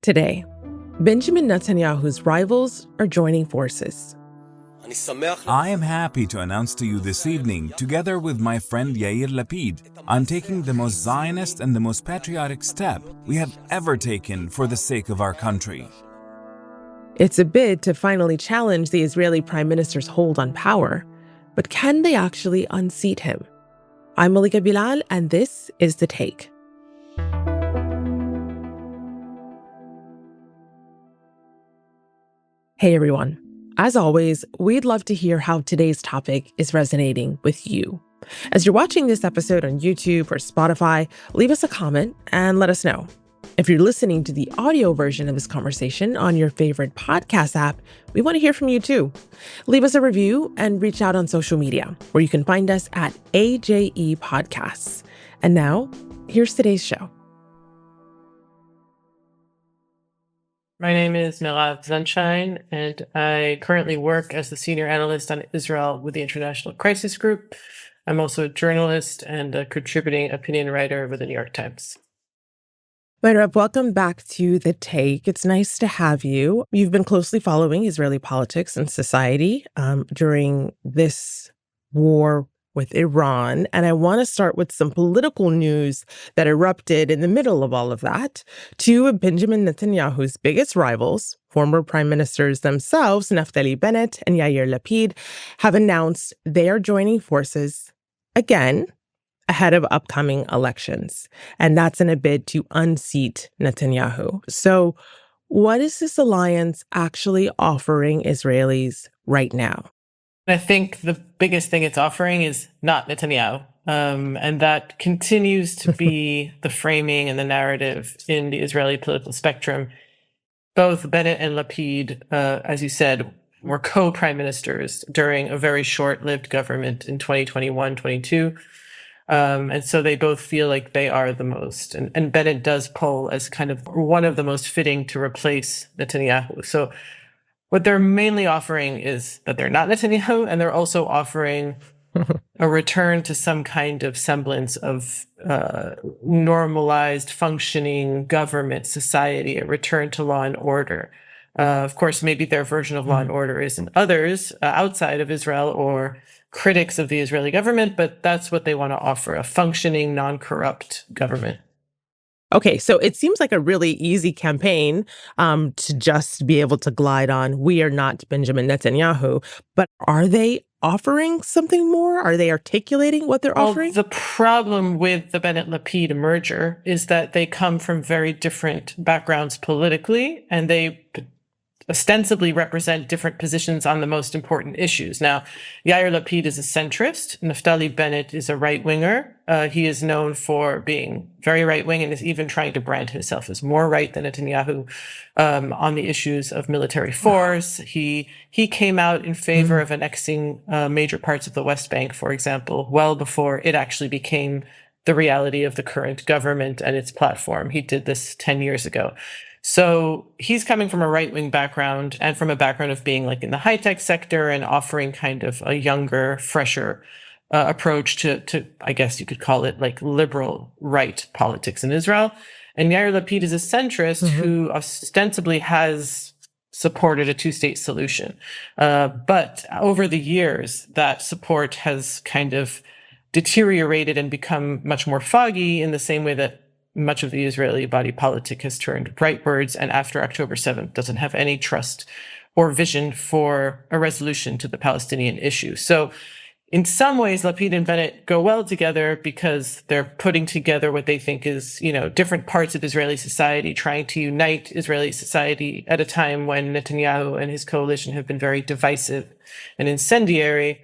Today, Benjamin Netanyahu's rivals are joining forces. I am happy to announce to you this evening, together with my friend Yair Lapid, I'm taking the most Zionist and the most patriotic step we have ever taken for the sake of our country. It's a bid to finally challenge the Israeli Prime Minister's hold on power. But can they actually unseat him? I'm Malika Bilal, and this is The Take. Hey everyone. As always, we'd love to hear how today's topic is resonating with you. As you're watching this episode on YouTube or Spotify, leave us a comment and let us know. If you're listening to the audio version of this conversation on your favorite podcast app, we want to hear from you too. Leave us a review and reach out on social media, where you can find us at AJE Podcasts. And now, here's today's show. My name is Mairav Zonszein, and I currently work as the senior analyst on Israel with the International Crisis Group. I'm also a journalist and a contributing opinion writer with the New York Times. Mairav, welcome back to The Take. It's nice to have you. You've been closely following Israeli politics and society during this war with Iran. And I want to start with some political news that erupted in the middle of all of that. Two of Benjamin Netanyahu's biggest rivals, former prime ministers themselves, Naftali Bennett and Yair Lapid, have announced they are joining forces again ahead of upcoming elections. And that's in a bid to unseat Netanyahu. So what is this alliance actually offering Israelis right now? I think the biggest thing it's offering is not Netanyahu. And that continues to be the framing and the narrative in the Israeli political spectrum. Both Bennett and Lapid, as you said, were co-prime ministers during a very short-lived government in 2021-22. And so they both feel like they are the most. And Bennett does poll as kind of one of the most fitting to replace Netanyahu. So what they're mainly offering is that they're not Netanyahu, and they're also offering a return to some kind of semblance of normalized, functioning government, society, a return to law and order. Of course, maybe their version of law and order isn't others outside of Israel or critics of the Israeli government, but that's what they want to offer, a functioning, non-corrupt government. Okay, so it seems like a really easy campaign to just be able to glide on, we are not Benjamin Netanyahu, but are they offering something more? Are they articulating what they're offering? The problem with the Bennett-Lapid merger is that they come from very different backgrounds politically, and they ostensibly represent different positions on the most important issues. Now, Yair Lapid is a centrist. Naftali Bennett is a right-winger. He is known for being very right-wing and is even trying to brand himself as more right than Netanyahu on the issues of military force. He came out in favor of annexing major parts of the West Bank, for example, well before it actually became the reality of the current government and its platform. He did this 10 years ago. So he's coming from a right-wing background and from a background of being like in the high-tech sector and offering kind of a younger, fresher approach to, I guess you could call it like liberal right politics in Israel. And Yair Lapid is a centrist who ostensibly has supported a two-state solution. But over the years, that support has kind of deteriorated and become much more foggy in the same way that much of the Israeli body politic has turned rightwards, and after October 7th doesn't have any trust or vision for a resolution to the Palestinian issue. So in some ways, Lapid and Bennett go well together because they're putting together what they think is, different parts of Israeli society, trying to unite Israeli society at a time when Netanyahu and his coalition have been very divisive and incendiary.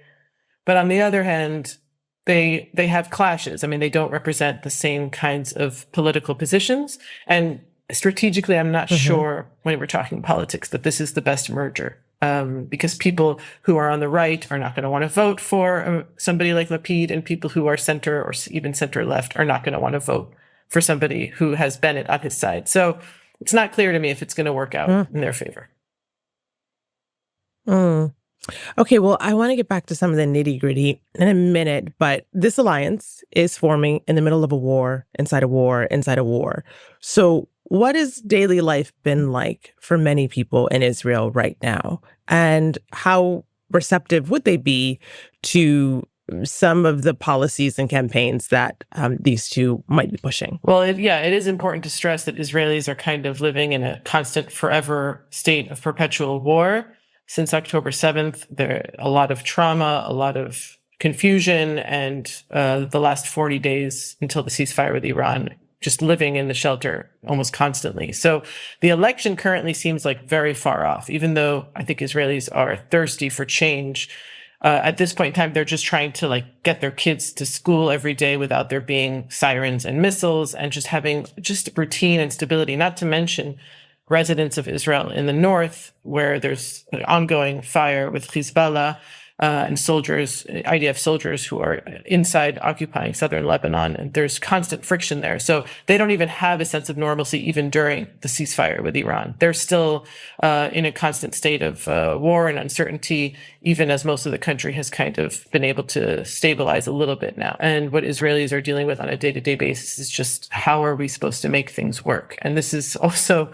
But on the other hand, they have clashes. I mean, they don't represent the same kinds of political positions. And strategically, I'm not sure when we're talking politics that this is the best merger. Because people who are on the right are not going to want to vote for somebody like Lapid, and people who are center or even center left are not going to want to vote for somebody who has Bennett on his side. So it's not clear to me if it's going to work out in their favor. Okay, well, I want to get back to some of the nitty-gritty in a minute, but this alliance is forming in the middle of a war, inside a war, inside a war. So what has daily life been like for many people in Israel right now? And how receptive would they be to some of the policies and campaigns that these two might be pushing? Well, it is important to stress that Israelis are kind of living in a constant, forever state of perpetual war. Since October 7th, there a lot of trauma, a lot of confusion, and the last 40 days until the ceasefire with Iran, just living in the shelter almost constantly. So the election currently seems like very far off, even though I think Israelis are thirsty for change. At this point in time, they're just trying to get their kids to school every day without there being sirens and missiles, and just having just routine and stability, not to mention residents of Israel in the north, where there's an ongoing fire with Hezbollah and soldiers, IDF soldiers who are inside occupying southern Lebanon. And there's constant friction there. So they don't even have a sense of normalcy even during the ceasefire with Iran. They're still in a constant state of war and uncertainty, even as most of the country has kind of been able to stabilize a little bit now. And what Israelis are dealing with on a day-to-day basis is just, how are we supposed to make things work? And this is also,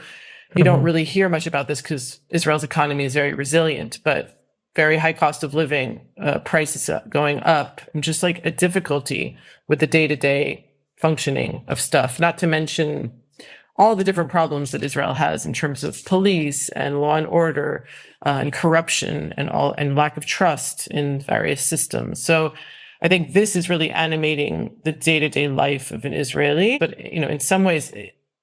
you don't really hear much about this because Israel's economy is very resilient, but very high cost of living, prices going up, and just a difficulty with the day-to-day functioning of stuff, not to mention all the different problems that Israel has in terms of police and law and order and corruption and lack of trust in various systems. So I think this is really animating the day-to-day life of an Israeli. But, in some ways,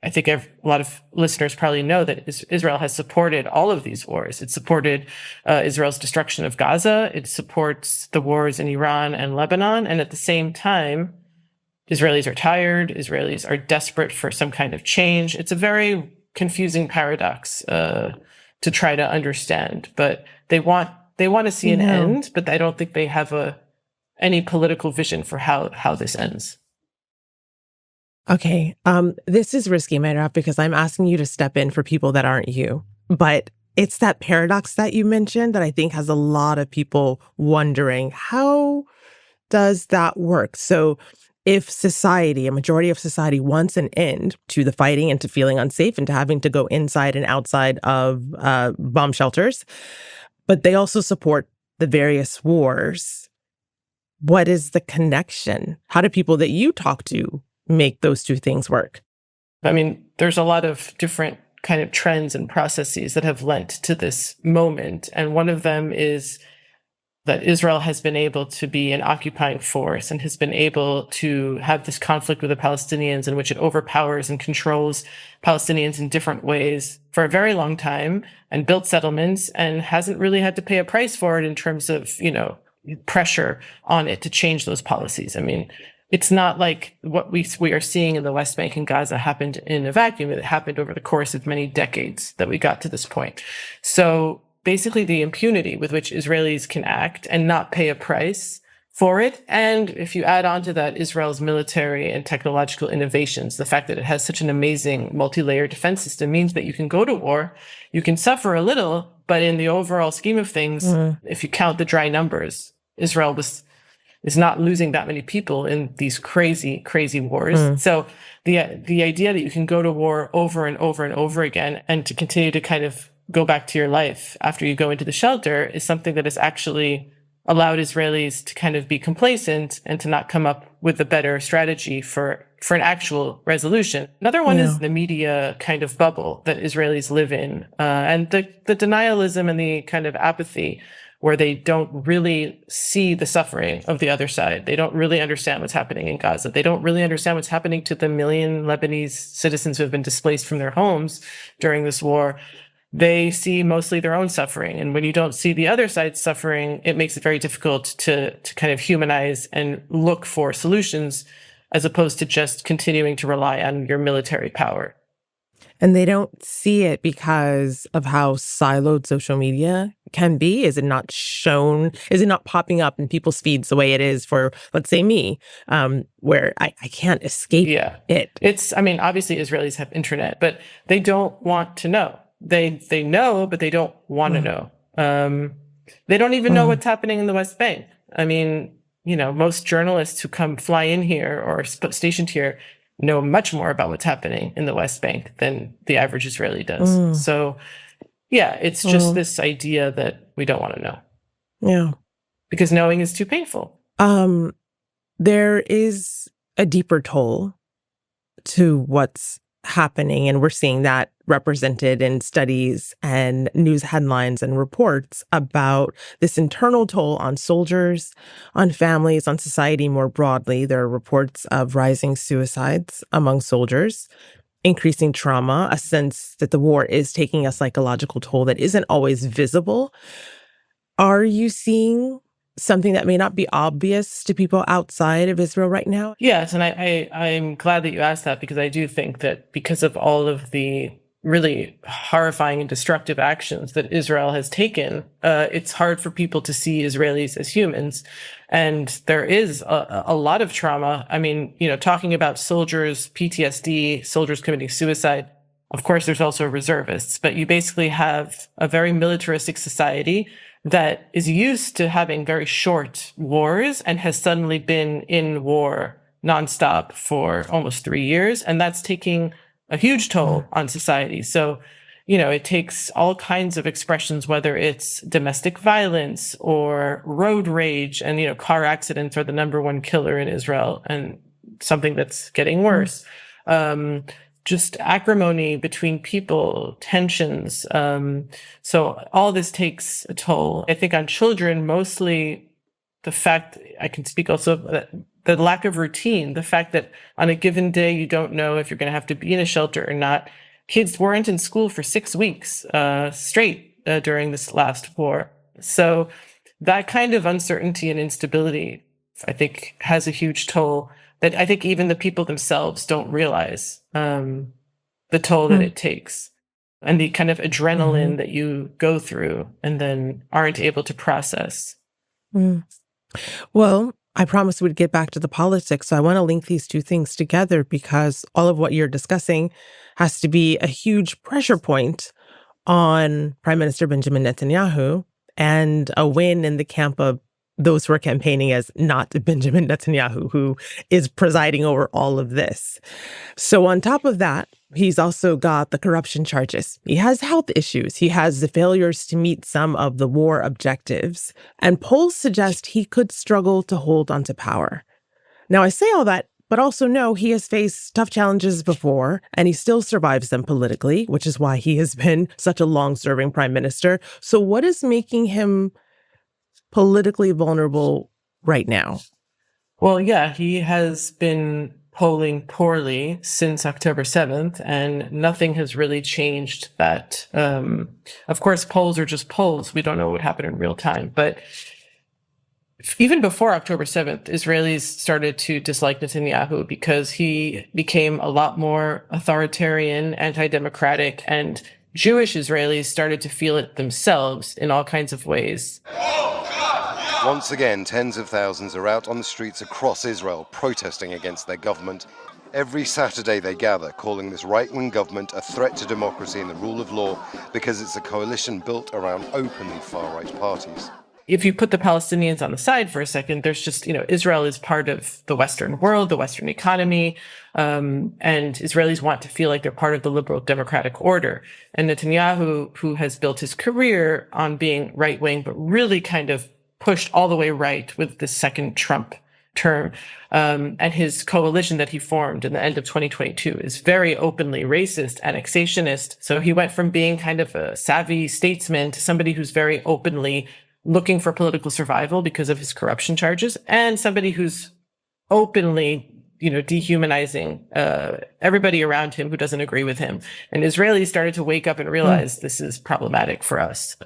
I think a lot of listeners probably know that Israel has supported all of these wars. It supported Israel's destruction of Gaza. It supports the wars in Iran and Lebanon. And at the same time, Israelis are tired. Israelis are desperate for some kind of change. It's a very confusing paradox to try to understand. But they want to see an end, but I don't think they have any political vision for how this ends. Okay, this is risky, Mairav, because I'm asking you to step in for people that aren't you. But it's that paradox that you mentioned that I think has a lot of people wondering, how does that work? So if society, a majority of society, wants an end to the fighting and to feeling unsafe and to having to go inside and outside of bomb shelters, but they also support the various wars, what is the connection? How do people that you talk to make those two things work? I mean, there's a lot of different kind of trends and processes that have lent to this moment. And one of them is that Israel has been able to be an occupying force and has been able to have this conflict with the Palestinians in which it overpowers and controls Palestinians in different ways for a very long time, and built settlements, and hasn't really had to pay a price for it in terms of, pressure on it to change those policies. I mean, it's not like what we are seeing in the West Bank and Gaza happened in a vacuum. It happened over the course of many decades that we got to this point. So basically the impunity with which Israelis can act and not pay a price for it. And if you add on to that Israel's military and technological innovations, the fact that it has such an amazing multi-layered defense system means that you can go to war, you can suffer a little, but in the overall scheme of things, if you count the dry numbers, Israel is not losing that many people in these crazy, crazy wars. So the idea that you can go to war over and over and over again and to continue to kind of go back to your life after you go into the shelter is something that has actually allowed Israelis to kind of be complacent and to not come up with a better strategy for an actual resolution. Another one is the media kind of bubble that Israelis live in, and the denialism and the kind of apathy where they don't really see the suffering of the other side. They don't really understand what's happening in Gaza. They don't really understand what's happening to the million Lebanese citizens who have been displaced from their homes during this war. They see mostly their own suffering. And when you don't see the other side's suffering, it makes it very difficult to kind of humanize and look for solutions, as opposed to just continuing to rely on your military power. And they don't see it because of how siloed social media can be. Is it not shown? Is it not popping up in people's feeds the way it is for, let's say, me, where I can't escape it? It's, I mean, obviously Israelis have internet, but they don't want to know. They know, but they don't want to know. They don't even know what's happening in the West Bank. I mean, most journalists who fly in here or stationed here, know much more about what's happening in the West Bank than the average Israeli does. So, yeah, it's just this idea that we don't want to know. Yeah. Because knowing is too painful. There is a deeper toll to what's happening, and we're seeing that represented in studies and news headlines and reports about this internal toll on soldiers, on families, on society more broadly. There are reports of rising suicides among soldiers, increasing trauma, a sense that the war is taking a psychological toll that isn't always visible. Are you seeing something that may not be obvious to people outside of Israel right now? Yes, and I'm glad that you asked that, because I do think that because of all of the really horrifying and destructive actions that Israel has taken, it's hard for people to see Israelis as humans. And there is a lot of trauma. I mean, talking about soldiers, PTSD, soldiers committing suicide, of course, there's also reservists, but you basically have a very militaristic society that is used to having very short wars and has suddenly been in war nonstop for almost 3 years. And that's taking a huge toll on society. So, it takes all kinds of expressions, whether it's domestic violence or road rage, and, car accidents are the number one killer in Israel, and something that's getting worse. Just acrimony between people, tensions. So all this takes a toll. I think on children, mostly the fact, I can speak also, the lack of routine, the fact that on a given day, you don't know if you're going to have to be in a shelter or not. Kids weren't in school for 6 weeks straight during this last war. So that kind of uncertainty and instability, I think, has a huge toll that I think even the people themselves don't realize the toll that it takes, and the kind of adrenaline that you go through and then aren't able to process. Well, I promised we'd get back to the politics, so I want to link these two things together, because all of what you're discussing has to be a huge pressure point on Prime Minister Benjamin Netanyahu, and a win in the camp of those who are campaigning as not Benjamin Netanyahu, who is presiding over all of this. So on top of that, he's also got the corruption charges. He has health issues. He has the failures to meet some of the war objectives. And polls suggest he could struggle to hold onto power. Now, I say all that, but also know he has faced tough challenges before, and he still survives them politically, which is why he has been such a long-serving prime minister. So what is making him politically vulnerable right now? Well, yeah, he has been polling poorly since October 7th, and nothing has really changed that. Of course, polls are just polls. We don't know what would happen in real time. But even before October 7th, Israelis started to dislike Netanyahu because he became a lot more authoritarian, anti-democratic, and Jewish Israelis started to feel it themselves in all kinds of ways. Once again, tens of thousands are out on the streets across Israel protesting against their government. Every Saturday they gather, calling this right-wing government a threat to democracy and the rule of law because it's a coalition built around openly far-right parties. If you put the Palestinians on the side for a second, there's just, Israel is part of the Western world, the Western economy, and Israelis want to feel like they're part of the liberal democratic order. And Netanyahu, who has built his career on being right-wing, but really kind of pushed all the way right with the second Trump term, and his coalition that he formed in the end of 2022 is very openly racist, annexationist. So he went from being kind of a savvy statesman to somebody who's very openly looking for political survival because of his corruption charges, and somebody who's openly, dehumanizing everybody around him who doesn't agree with him. And Israelis started to wake up and realize this is problematic for us.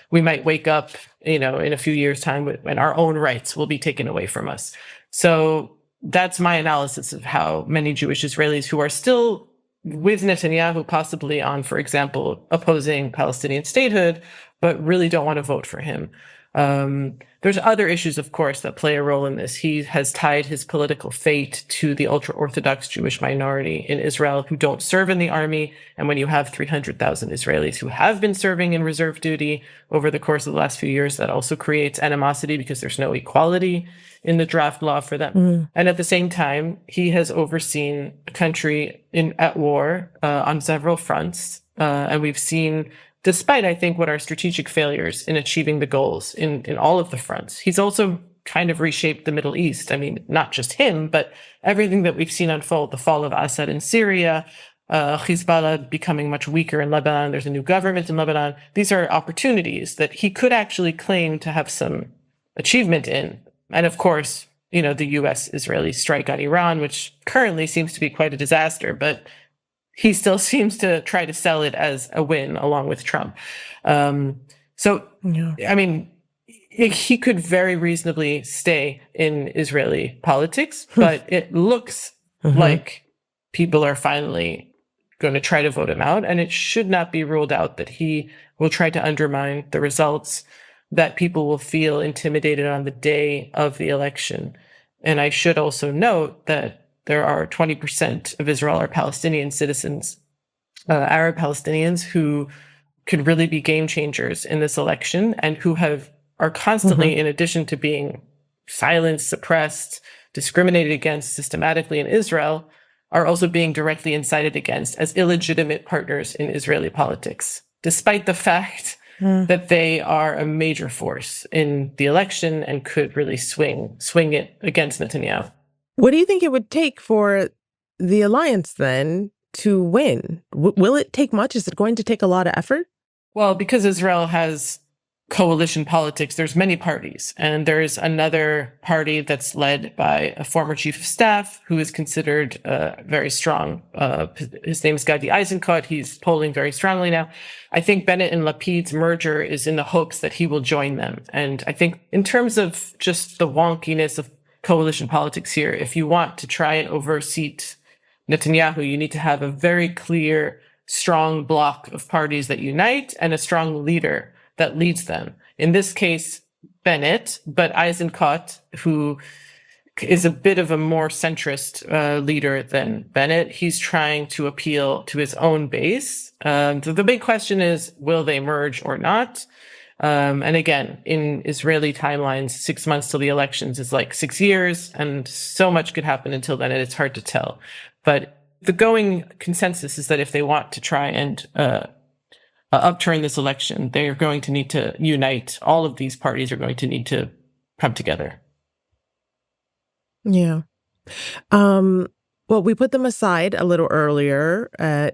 We might wake up, in a few years' time when our own rights will be taken away from us. So that's my analysis of how many Jewish Israelis who are still with Netanyahu, possibly on, for there opposing Palestinian statehood, but really don't want to vote for him. There There's other issues, of course, that play a role in this. He has tied his political fate to the ultra-Orthodox Jewish minority in Israel who don't serve in the army. And when you have 300,000 Israelis who have been serving in reserve duty over the course of the last few years, that also creates animosity because there's no equality in the draft law for them. And at the same time, he has overseen a country at war on several fronts. And we've seen, despite, I think, what are strategic failures in achieving the goals in all of the fronts, he's also kind of reshaped the Middle East. I mean, not just him, but everything that we've seen unfold, the fall of Assad in Syria, Hezbollah becoming much weaker in Lebanon. There's a new government in Lebanon. These are opportunities that he could actually claim to have some achievement in. And of course, you know, the US-Israeli strike on Iran, which currently seems to be quite a disaster, but he still seems to try to sell it as a win along with Trump. I mean, he could very reasonably stay in Israeli politics, but it looks like people are finally going to try to vote him out. And it should not be ruled out that he will try to undermine the results, that people will feel intimidated on the day of the election. And I should also note that there are 20% of Israel are Palestinian citizens, Arab Palestinians, who could really be game changers in this election and who are constantly, in addition to being silenced, suppressed, discriminated against systematically in Israel, are also being directly incited against as illegitimate partners in Israeli politics, despite the fact that they are a major force in the election and could really swing it against Netanyahu. What do you think it would take for the alliance then to win? Will it take much? Is it going to take a lot of effort? Well, because Israel has coalition politics, there's many parties. And there's another party that's led by a former chief of staff who is considered very strong. His name is Gadi Eisenkot. He's polling very strongly now. I think Bennett and Lapid's merger is in the hopes that he will join them. And I think in terms of just the wonkiness of coalition politics here, if you want to try and overseat Netanyahu, you need to have a very clear, strong bloc of parties that unite and a strong leader that leads them. In this case, Bennett, but Eisenkot, who is a bit of a more centrist leader than Bennett, he's trying to appeal to his own base. So the big question is, will they merge or not? And again, in Israeli timelines, 6 months till the elections is like 6 years, and so much could happen until then, and it's hard to tell. But the going consensus is that if they want to try and upturn this election, they are going to need to unite. All of these parties are going to need to come together. Yeah. Well, we put them aside a little earlier,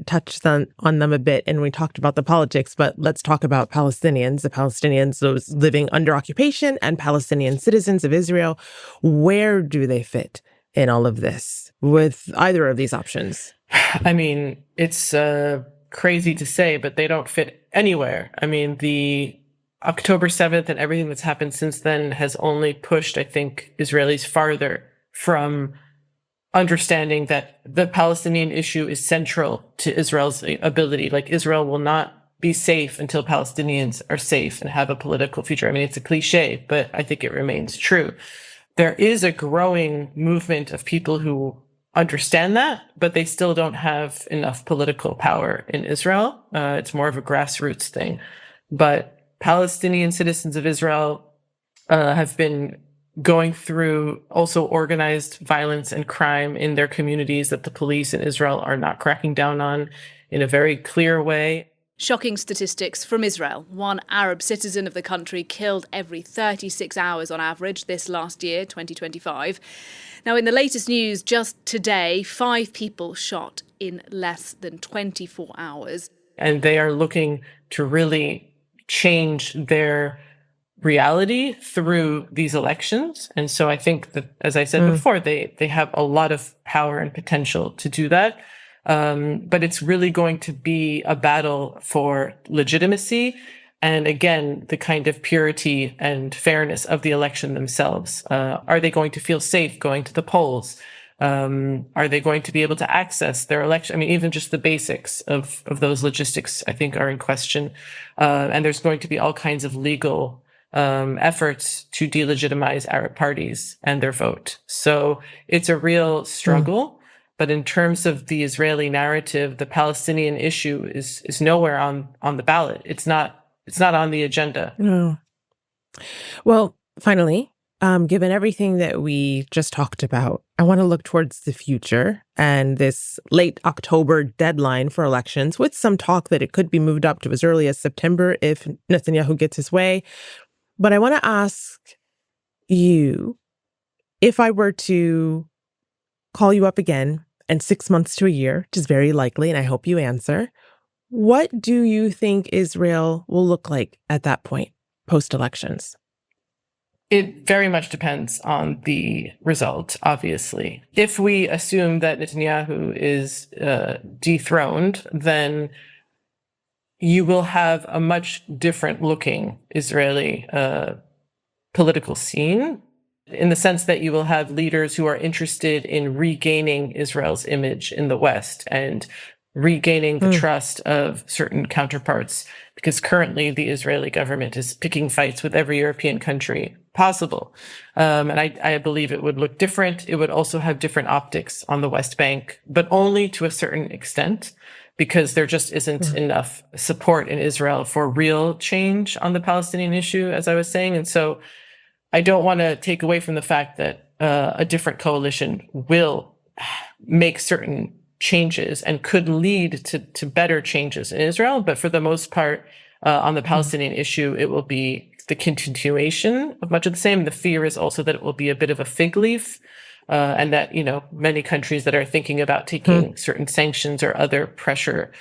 touched on them a bit, and we talked about the politics, but let's talk about Palestinians, the Palestinians, those living under occupation, and Palestinian citizens of Israel. Where do they fit in all of this with either of these options? I mean, it's crazy to say, but they don't fit anywhere. I mean, the October 7th and everything that's happened since then has only pushed, I think, Israelis farther from understanding that the Palestinian issue is central to Israel's ability. Like, Israel will not be safe until Palestinians are safe and have a political future. I mean, it's a cliche, but I think it remains true. There is a growing movement of people who understand that, but they still don't have enough political power in Israel. It's more of a grassroots thing. But Palestinian citizens of Israel have been going through also organized violence and crime in their communities that the police in Israel are not cracking down on in a very clear way. Shocking statistics from Israel. One Arab citizen of the country killed every 36 hours on average this last year, 2025. Now, in the latest news just today, 5 people shot in less than 24 hours. And they are looking to really change their reality through these elections. And so I think that, as I said before, they have a lot of power and potential to do that. But it's really going to be a battle for legitimacy and, again, the kind of purity and fairness of the election themselves. Are they going to feel safe going to the polls? Are they going to be able to access their election? I mean, even just the basics of those logistics, I think, are in question. And there's going to be all kinds of legal efforts to delegitimize Arab parties and their vote. So it's a real struggle. But in terms of the Israeli narrative, the Palestinian issue is nowhere on the ballot. It's not on the agenda. No. Well, finally, given everything that we just talked about, I want to look towards the future and this late October deadline for elections, with some talk that it could be moved up to as early as September if Netanyahu gets his way. But I want to ask you, if I were to call you up again in 6 months to a year, which is very likely, and I hope you answer, what do you think Israel will look like at that point, post-elections? It very much depends on the result, obviously. If we assume that Netanyahu is dethroned, then you will have a much different looking Israeli political scene, in the sense that you will have leaders who are interested in regaining Israel's image in the West and regaining the trust of certain counterparts, because currently the Israeli government is picking fights with every European country possible. And I believe it would look different. It would also have different optics on the West Bank, but only to a certain extent, because there just isn't enough support in Israel for real change on the Palestinian issue, as I was saying. And so I don't want to take away from the fact that a different coalition will make certain changes and could lead to better changes in Israel. But for the most part, on the Palestinian issue, it will be the continuation of much of the same. The fear is also that it will be a bit of a fig leaf, and that, many countries that are thinking about taking certain sanctions or other pressure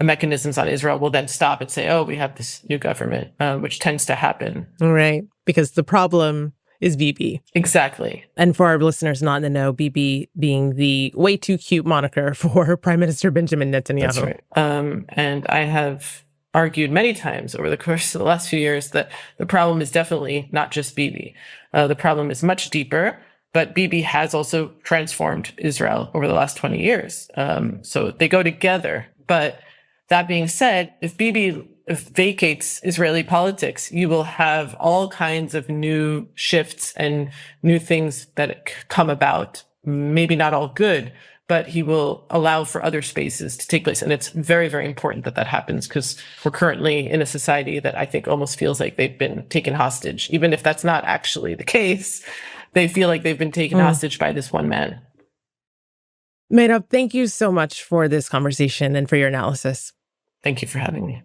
mechanisms on Israel will then stop and say, oh, we have this new government, which tends to happen. Right. Because the problem is Bibi. Exactly. And for our listeners not in the know, Bibi being the way too cute moniker for Prime Minister Benjamin Netanyahu. That's right. And I have argued many times over the course of the last few years that the problem is definitely not just Bibi. The problem is much deeper, but Bibi has also transformed Israel over the last 20 years. So they go together. But that being said, if Bibi vacates Israeli politics, you will have all kinds of new shifts and new things that come about. Maybe not all good, but he will allow for other spaces to take place. And it's very, very important that that happens, because we're currently in a society that I think almost feels like they've been taken hostage. Even if that's not actually the case, they feel like they've been taken hostage by this one man. Mairav, thank you so much for this conversation and for your analysis. Thank you for having me.